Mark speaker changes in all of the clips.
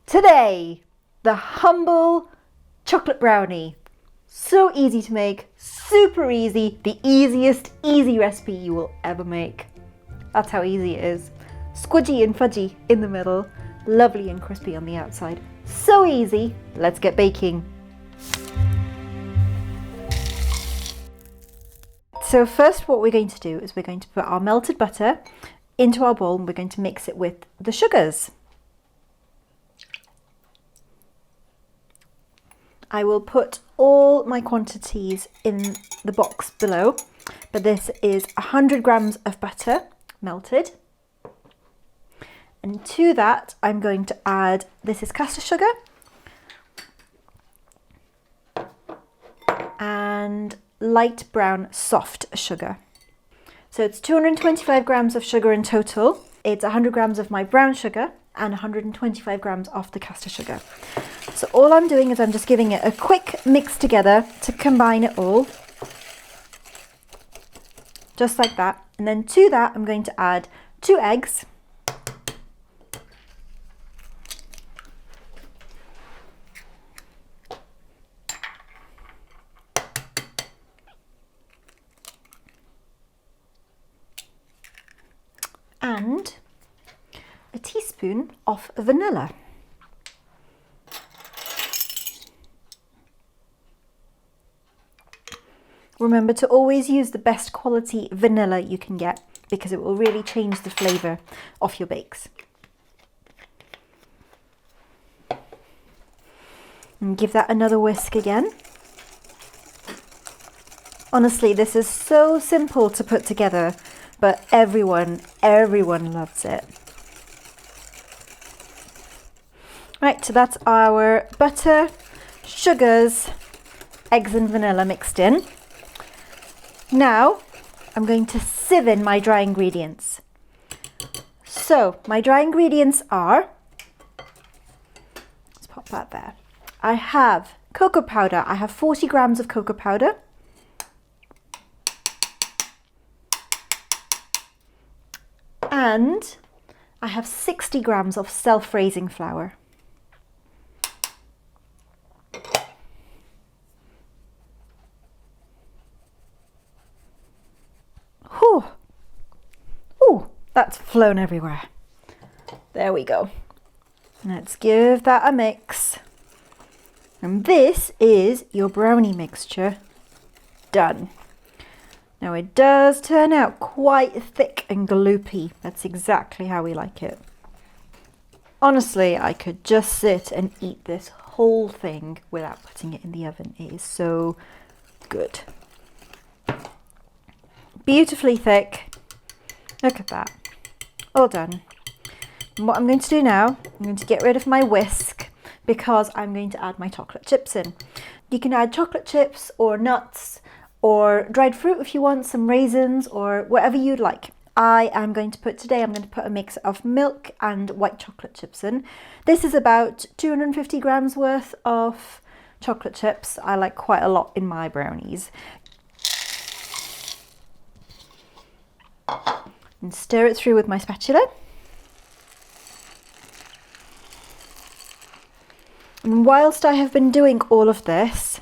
Speaker 1: Today, the humble chocolate brownie. So easy to make, super easy, the easiest easy recipe you will ever make. That's how easy it is. Squidgy and fudgy in the middle, lovely and crispy on the outside. So easy, let's get baking. So first what we're going to do is we're going to put our melted butter into our bowl and we're going to mix it with the sugars. I will put all my quantities in the box below, but this is 100 grams of butter melted. And to that, I'm going to add, this is caster sugar and light brown soft sugar. So it's 225 grams of sugar in total. It's 100 grams of my brown sugar and 125 grams of the caster sugar. So all I'm doing is I'm just giving it a quick mix together to combine it all. Just like that. And then to that, I'm going to add 2 eggs. And a teaspoon of vanilla. Remember to always use the best quality vanilla you can get because it will really change the flavour of your bakes. And give that another whisk again. Honestly, this is so simple to put together, but everyone loves it. Right, so that's our butter, sugars, eggs and vanilla mixed in. Now, I'm going to sieve in my dry ingredients. So, my dry ingredients are, let's pop that there. I have cocoa powder. I have 40 grams of cocoa powder. And I have 60 grams of self-raising flour. Whew. Ooh, that's flown everywhere. There we go. Let's give that a mix. And this is your brownie mixture done. Now it does turn out quite thick and gloopy. That's exactly how we like it. Honestly, I could just sit and eat this whole thing without putting it in the oven. It is so good. Beautifully thick. Look at that. All done. And what I'm going to do now, I'm going to get rid of my whisk because I'm going to add my chocolate chips in. You can add chocolate chips or nuts or dried fruit if you want, some raisins or whatever you'd like. I'm going to put a mix of milk and white chocolate chips in. This is about 250 grams worth of chocolate chips. I like quite a lot in my brownies. And stir it through with my spatula. And whilst I have been doing all of this,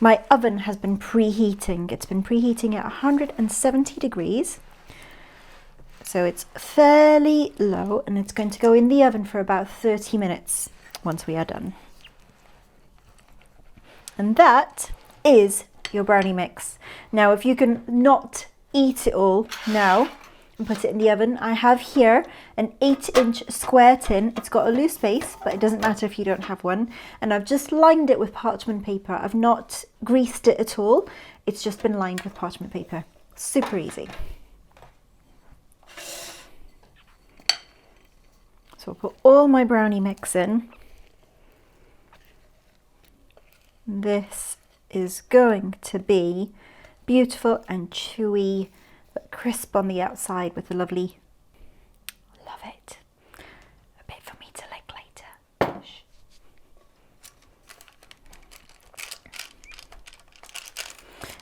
Speaker 1: my oven has been preheating. It's been preheating at 170 degrees. So it's fairly low and it's going to go in the oven for about 30 minutes once we are done. And that is your brownie mix. Now, if you can not eat it all now and put it in the oven, I have here an 8-inch square tin. It's got a loose base, but it doesn't matter if you don't have one. And I've just lined it with parchment paper. I've not greased it at all. It's just been lined with parchment paper. Super easy. So I'll put all my brownie mix in. This is going to be beautiful and chewy, but crisp on the outside with a lovely, love it. A bit for me to lick later. Shh.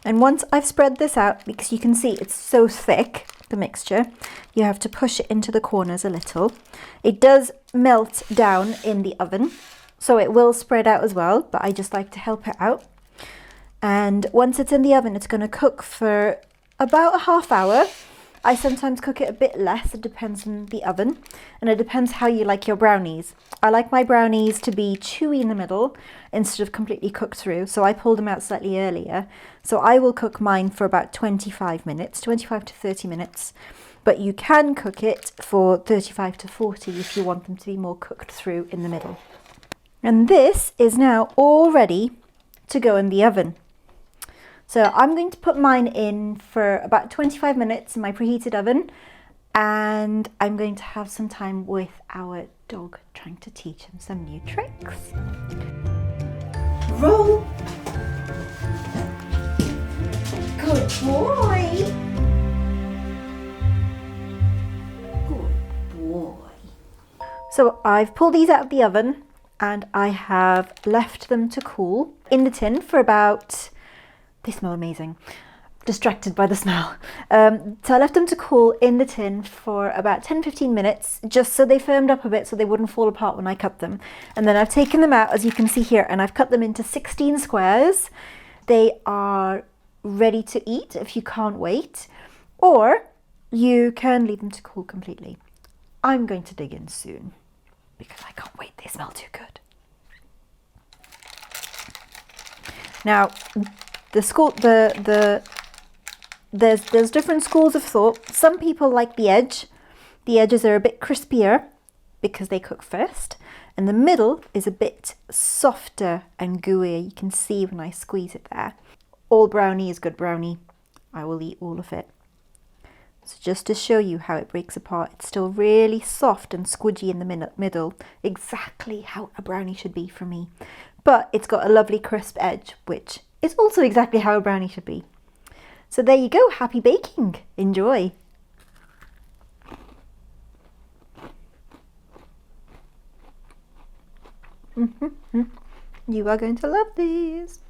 Speaker 1: And once I've spread this out, because you can see it's so thick, the mixture, you have to push it into the corners a little. It does melt down in the oven, so it will spread out as well, but I just like to help it out. And once it's in the oven, it's going to cook for about a half hour. I sometimes cook it a bit less, it depends on the oven, and it depends how you like your brownies. I like my brownies to be chewy in the middle instead of completely cooked through, so I pull them out slightly earlier. So I will cook mine for about 25 minutes, 25 to 30 minutes, but you can cook it for 35 to 40 if you want them to be more cooked through in the middle. And this is now all ready to go in the oven. So I'm going to put mine in for about 25 minutes in my preheated oven, and I'm going to have some time with our dog trying to teach him some new tricks. Roll! Good boy! Good boy. So I've pulled these out of the oven and I have left them to cool in the tin for about, they smell amazing. Distracted by the smell. So I left them to cool in the tin for about 10-15 minutes, just so they firmed up a bit so they wouldn't fall apart when I cut them. And then I've taken them out, as you can see here, and I've cut them into 16 squares. They are ready to eat if you can't wait, or you can leave them to cool completely. I'm going to dig in soon because I can't wait, they smell too good. Now, there's different schools of thought. Some people like the edge. The edges are a bit crispier because they cook first, and the middle is a bit softer and gooey. You can see when I squeeze it there. All brownie is good brownie. I will eat all of it. So just to show you how it breaks apart, it's still really soft and squidgy in the middle, exactly how a brownie should be for me. But it's got a lovely crisp edge, which is also exactly how a brownie should be. So there you go, happy baking. Enjoy. You are going to love these.